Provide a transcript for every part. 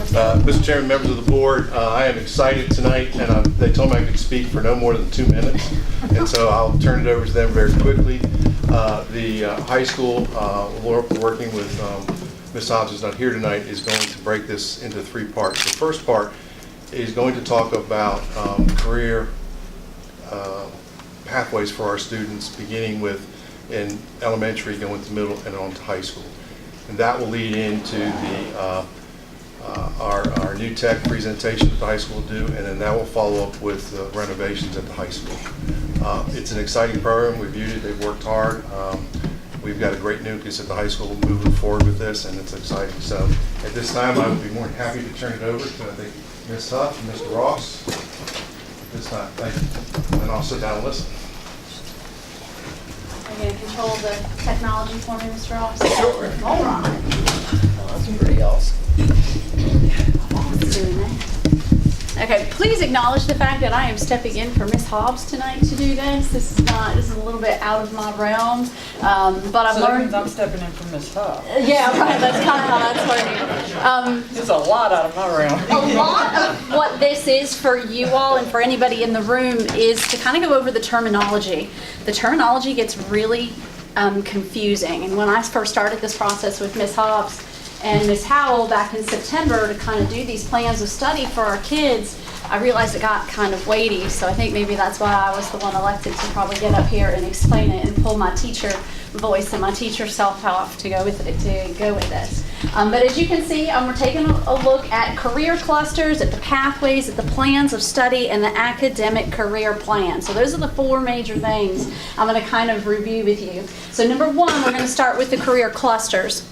Mr. Chairman, members of the board, I am excited tonight, and they told me I could speak for no more than 2 minutes, and so I'll turn it over to them very quickly. The high school, working with Ms. Hobbs, who's not here tonight, is going to break this into 3 parts. The first part is going to talk about career pathways for our students, beginning with in elementary, going to middle, and on to high school. And that will lead into the our new tech presentation that the high school will do, and then that will follow up with the renovations at the high school. It's an exciting program. We viewed it. They've worked hard. We've got a great nucleus at the high school moving forward with this, and it's exciting. So at this time, I would be more than happy to turn it over to, I think, Ms. Huff and Mr. Ross. This time, thank you. And I'll sit down and listen. Are you going to control the technology for me, Mr. Ross? Sure. All right. Oh, that's pretty awesome. Okay, please acknowledge the fact that I am stepping in for Ms. Hobbs tonight to do this. This is a little bit out of my realm, but I've So that learned. means I'm stepping in for Ms. Huff. Yeah, right. That's kind of how that's working. It's a lot out of my realm. A lot of what this is for you all and for anybody in the room is to kind of go over the terminology. The terminology gets really confusing, and when I first started this process with Ms. Hobbs and Ms. Howell back in September to kind of do these plans of study for our kids, I realized it got kind of weighty, so I think maybe that's why I was the one elected to probably get up here and explain it and pull my teacher voice and my teacher self off to go with this. But as you can see, we're taking a look at career clusters, at the pathways, at the plans of study, and the academic career plan. So those are the 4 major things I'm going to kind of review with you. So number 1, we're going to start with the career clusters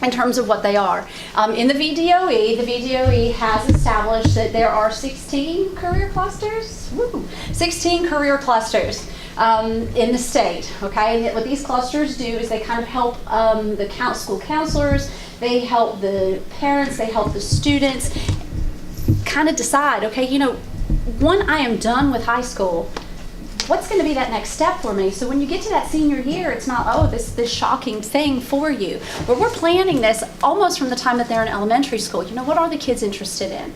in terms of what they are. In the VDOE has established that there are 16 career clusters. Woo! 16 career clusters in the state. Okay, and what these clusters do is they kind of help the school counselors, they help the parents, they help the students kind of decide, okay, you know, when I am done with high school, what's going to be that next step for me? So when you get to that senior year, it's not, oh, this shocking thing for you. But we're planning this almost from the time that they're in elementary school. You know, what are the kids interested in?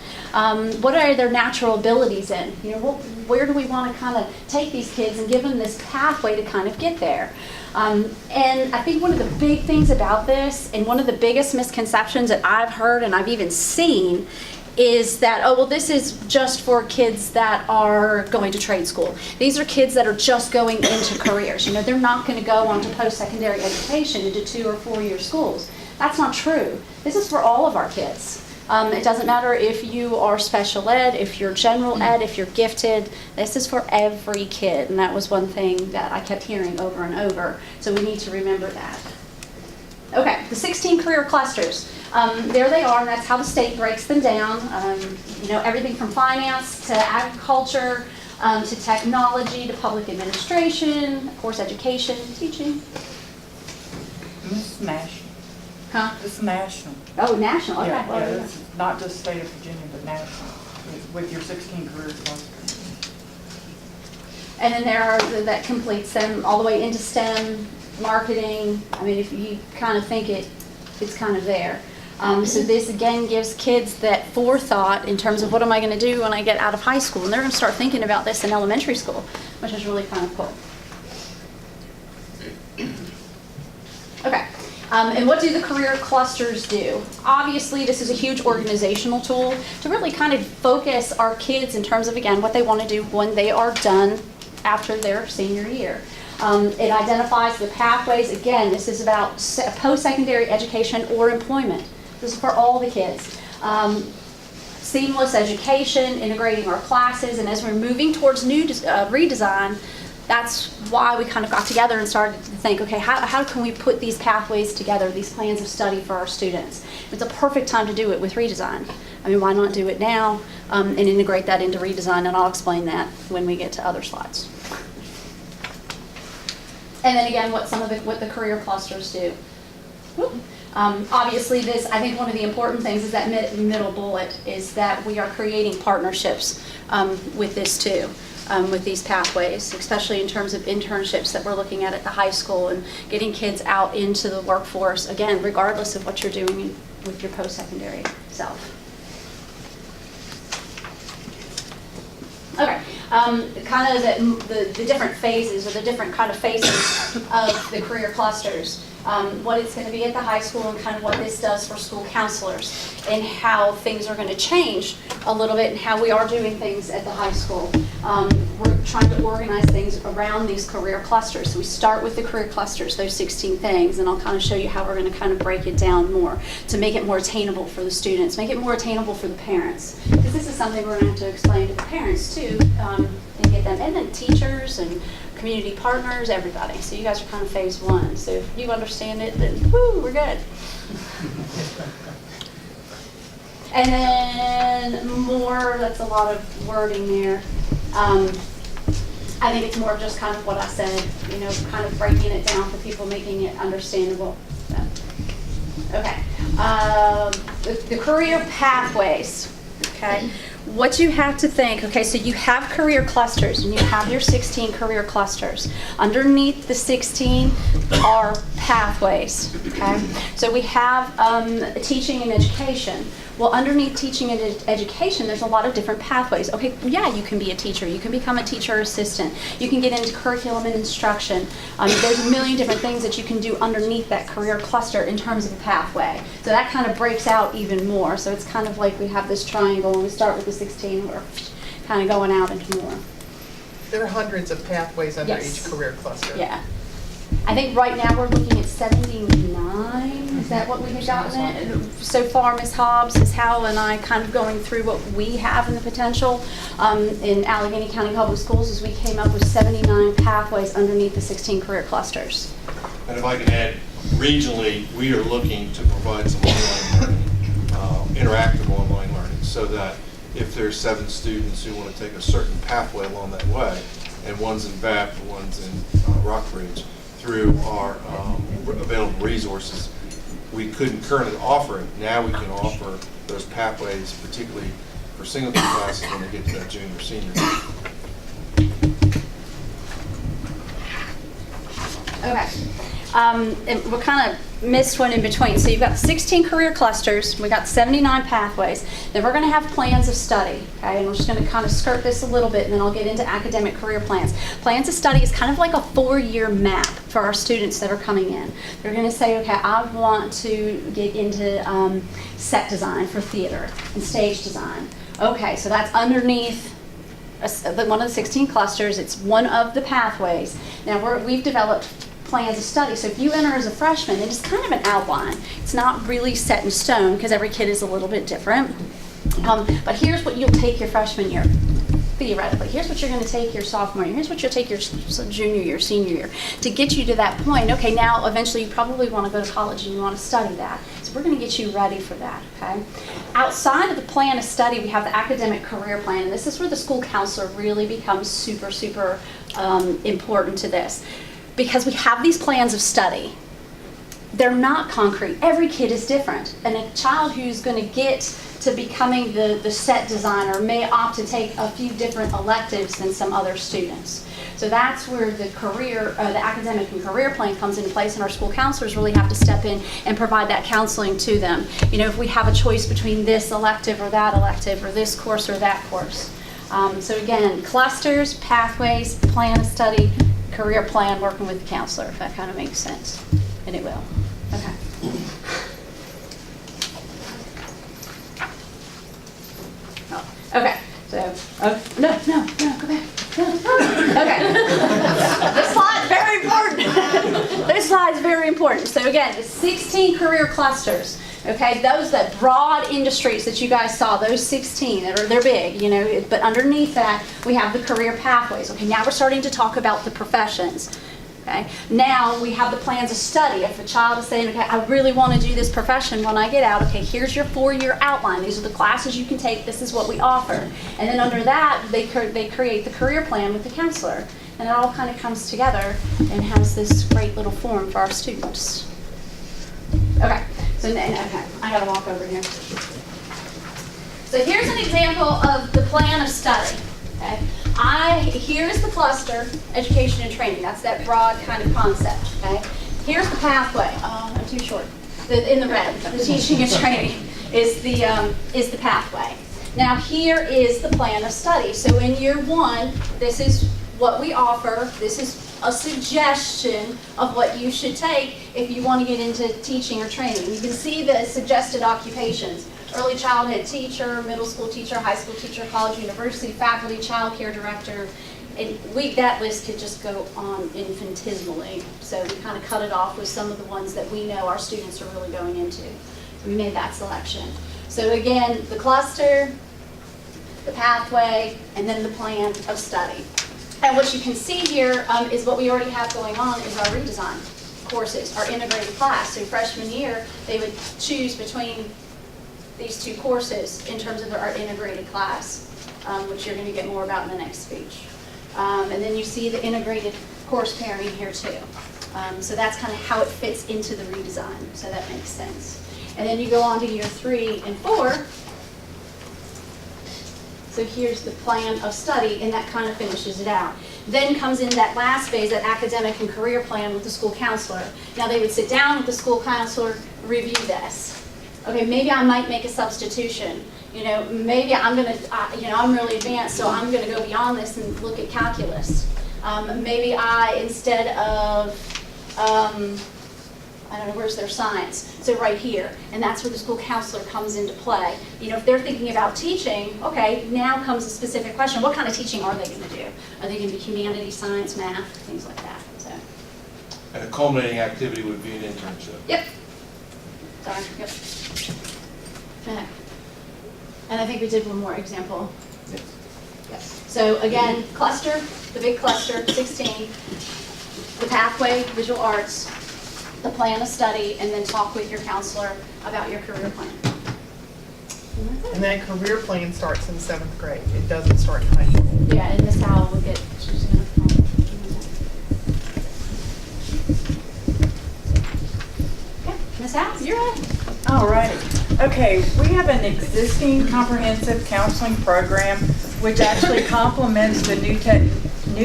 What are their natural abilities in? You know, where do we want to kind of take these kids and give them this pathway to kind of get there? And I think one of the big things about this, and one of the biggest misconceptions that I've heard and I've even seen, is that, oh, well, this is just for kids that are going to trade school. These are kids that are just going into careers. You know, they're not going to go on to post-secondary education into 2 or 4 year schools. That's not true. This is for all of our kids. It doesn't matter if you are special ed, if you're general ed, if you're gifted. This is for every kid, and that was one thing that I kept hearing over and over. So we need to remember that. Okay, the 16 career clusters. There they are, and that's how the state breaks them down. You know, everything from finance to agriculture, to technology, to public administration, of course, education, teaching. This is national. Huh? This is national. Oh, national. Okay. Yeah, it's not just state of Virginia, but national, with your 16 career clusters. And then there are that completes them all the way into STEM, marketing. I mean, if you kind of think it's kind of there. So this again gives kids that forethought in terms of what am I going to do when I get out of high school, and they're going to start thinking about this in elementary school, which is really kind of cool. Okay, and what do the career clusters do? Obviously, this is a huge organizational tool to really kind of focus our kids in terms of, again, what they want to do when they are done after their senior year. It identifies the pathways. Again, this is about post-secondary education or employment. This is for all the kids. Seamless education, integrating our classes, and as we're moving towards new redesign, that's why we kind of got together and started to think, okay, how can we put these pathways together, these plans of study for our students? It's a perfect time to do it with redesign. I mean, why not do it now and integrate that into redesign, and I'll explain that when we get to other slides. And then again, what the career clusters do. Obviously, I think one of the important things is that middle bullet is that we are creating partnerships with this too, with these pathways, especially in terms of internships that we're looking at the high school and getting kids out into the workforce, again, regardless of what you're doing with your post-secondary self. kind of the different phases or the different kind of phases of the career clusters. What it's going to be at the high school and kind of what this does for school counselors and how things are going to change a little bit and how we are doing things at the high school. We're trying to organize things around these career clusters. So we start with the career clusters, those 16 things, and I'll kind of show you how we're going to kind of break it down more to make it more attainable for the students, make it more attainable for the parents. Because this is something we're going to have to explain to the parents too, and get them, and then teachers and community partners, everybody. So you guys are kind of phase one. So if you understand it, then woo, we're good. And then more, that's a lot of wording there. I think it's more of just kind of what I said, you know, kind of breaking it down for people, making it understandable. So, okay. The career pathways, okay? What you have to think, okay, so you have career clusters and you have your 16 career clusters. Underneath the 16 are pathways, okay? So we have teaching and education. Well, underneath teaching and education, there's a lot of different pathways. Okay, yeah, you can be a teacher. You can become a teacher assistant. You can get into curriculum and instruction. There's a million different things that you can do underneath that career cluster in terms of a pathway. So that kind of breaks out even more. So it's kind of like we have this triangle and we start with the 16, we're kind of going out into more. There are hundreds of pathways under Yes. each career cluster. Yeah. I think right now we're looking at 79. Is that what we have gotten it? So far, Ms. Hobbs, Ms. Howell, and I kind of going through what we have in the potential in Alleghany County Public Schools as we came up with 79 pathways underneath the 16 career clusters. And if I can add, regionally, we are looking to provide some online learning, interactive online learning, so that if there's 7 students who want to take a certain pathway along that way, and one's in Bath and one's in Rockbridge, through our available resources, we couldn't currently offer it. Now we can offer those pathways, particularly for singleton classes when they get to that junior, senior. Okay. And we kind of missed one in between. So you've got 16 career clusters, we got 79 pathways, then we're going to have plans of study, okay? And we're just going to kind of skirt this a little bit and then I'll get into academic career plans. Plans of study is kind of like a 4-year map for our students that are coming in. They're going to say, okay, I want to get into set design for theater and stage design. Okay, so that's underneath one of the 16 clusters. It's one of the pathways. Now we've developed plans of study. So if you enter as a freshman, it is kind of an outline. It's not really set in stone because every kid is a little bit different. But here's what you'll take your freshman year, theoretically. Here's what you're going to take your sophomore year. Here's what you'll take your junior year, senior year, to get you to that point. Okay, now eventually you probably want to go to college and you want to study that. So we're going to get you ready for that, okay? Outside of the plan of study, we have the academic career plan, and this is where the school counselor really becomes super, super important to this. Because we have these plans of study. They're not concrete. Every kid is different. And a child who's going to get to becoming the set designer may opt to take a few different electives than some other students. So that's where the academic and career plan comes into place, and our school counselors really have to step in and provide that counseling to them. You know, if we have a choice between this elective or that elective, or this course or that course. So again, clusters, pathways, plan of study, career plan, working with the counselor, if that kind of makes sense. And it will. Okay. Oh, okay. So, no, go back. No. Okay. This slide's very important. This slide's very important. So again, the 16 career clusters. Okay, those that broad industries that you guys saw, those 16, they're big, you know, but underneath that we have the career pathways. Okay, now we're starting to talk about the professions. Okay, now we have the plans of study. If a child is saying, okay, I really want to do this profession when I get out, okay, here's your 4-year outline. These are the classes you can take. This is what we offer. And then under that, they create the career plan with the counselor. And it all kind of comes together and has this great little form for our students. Okay. So, okay, I gotta walk over here. So here's an example of the plan of study. Okay, here's the cluster, education and training. That's that broad kind of concept. Okay, here's the pathway. Oh, I'm too short. In the red, the teaching and training is the pathway. Now here is the plan of study. So in year 1, this is what we offer. This is a suggestion of what you should take if you want to get into teaching or training. You can see the suggested occupations: early childhood teacher, middle school teacher, high school teacher, college, university, faculty, child care director. And that list could just go on infinitesimally. So we kind of cut it off with some of the ones that we know our students are really going into. We made that selection. So again, the cluster, the pathway, and then the plan of study. And what you can see here is what we already have going on is our redesign courses, our integrated class. So freshman year, they would choose between these 2 courses in terms of our integrated class, which you're going to get more about in the next speech. And then you see the integrated course pairing here too. So that's kind of how it fits into the redesign, so that makes sense. And then you go on to year 3 and 4. So here's the plan of study, and that kind of finishes it out. Then comes in that last phase, that academic and career plan with the school counselor. Now they would sit down with the school counselor, review this. Okay, maybe I might make a substitution. You know, maybe I'm going to, I'm really advanced, so I'm going to go beyond this and look at calculus. Maybe instead of, I don't know, where's their science? So right here, and that's where the school counselor comes into play. You know, if they're thinking about teaching, okay, now comes a specific question. What kind of teaching are they going to do? Are they going to be humanities, science, math, things like that? So. And a culminating activity would be an internship. Yep. Sorry, yep. Okay. And I think we did one more example. Yes. So again, cluster, the big cluster, 16, the pathway, visual arts, the plan of study, and then talk with your counselor about your career plan. And that career plan starts in 7th grade. It doesn't start in high school. Yeah, and Miss Howell will get, she's going to. Okay, Miss Howell, you're up. All right. Okay, we have an existing comprehensive counseling program which actually complements the New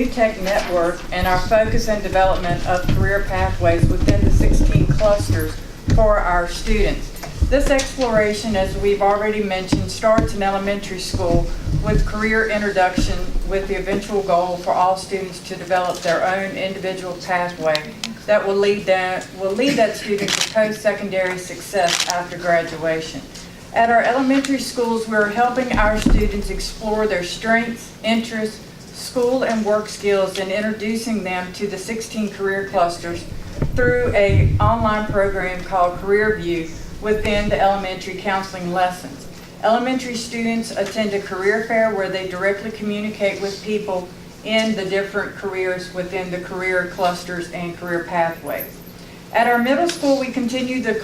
Tech Network and our focus and development of career pathways within the 16 clusters for our students. This exploration, as we've already mentioned, starts in elementary school with career introduction with the eventual goal for all students to develop their own individual pathway that will lead that student to post-secondary success after graduation. At our elementary schools, we're helping our students explore their strengths, interests, school and work skills, and introducing them to the 16 career clusters through an online program called Career View within the elementary counseling lessons. Elementary students attend a career fair where they directly communicate with people in the different careers within the career clusters and career pathways. At our middle school, we continue the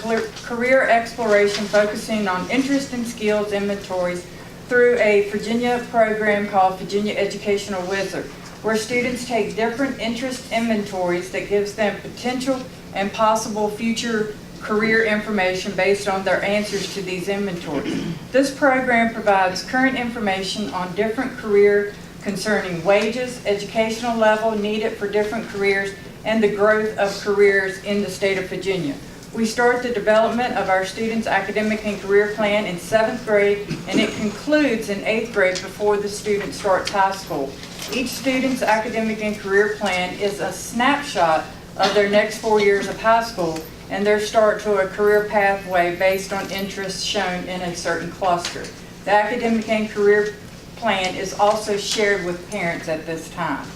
career exploration, focusing on interest and skills inventories through a Virginia program called Virginia Educational Wizard, where students take different interest inventories that gives them potential and possible future career information based on their answers to these inventories. This program provides current information on different careers concerning wages, educational level needed for different careers, and the growth of careers in the state of Virginia. We start the development of our students' academic and career plan in 7th grade, and it concludes in 8th grade before the student starts high school. Each student's academic and career plan is a snapshot of their next 4 years of high school and their start to a career pathway based on interests shown in a certain cluster. The academic and career plan is also shared with parents at this time.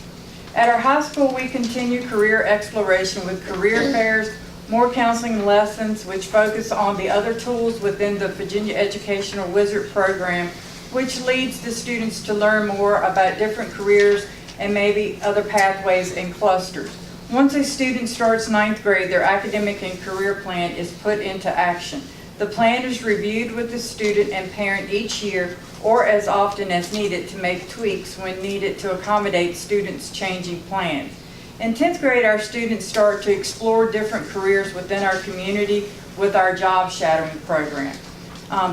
At our high school, we continue career exploration with career fairs, more counseling lessons which focus on the other tools within the Virginia Educational Wizard program, which leads the students to learn more about different careers and maybe other pathways and clusters. Once a student starts 9th grade, their academic and career plan is put into action. The plan is reviewed with the student and parent each year, or as often as needed, to make tweaks when needed to accommodate students' changing plans. In 10th grade, our students start to explore different careers within our community with our job shadowing program.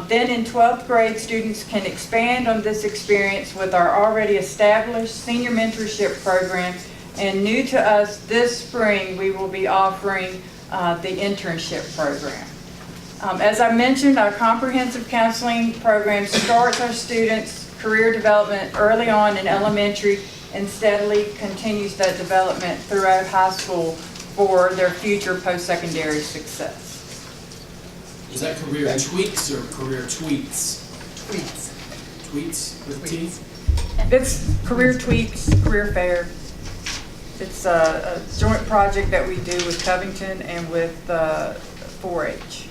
Then in 12th grade, students can expand on this experience with our already established senior mentorship program, and new to us this spring, we will be offering the internship program. As I mentioned, our comprehensive counseling program starts our students' career development early on in elementary and steadily continues that development throughout high school for their future post-secondary success. Is that career tweaks or career tweets? Tweets. Tweets with T? It's career tweaks, career fair. It's a joint project that we do with Covington and with 4-H.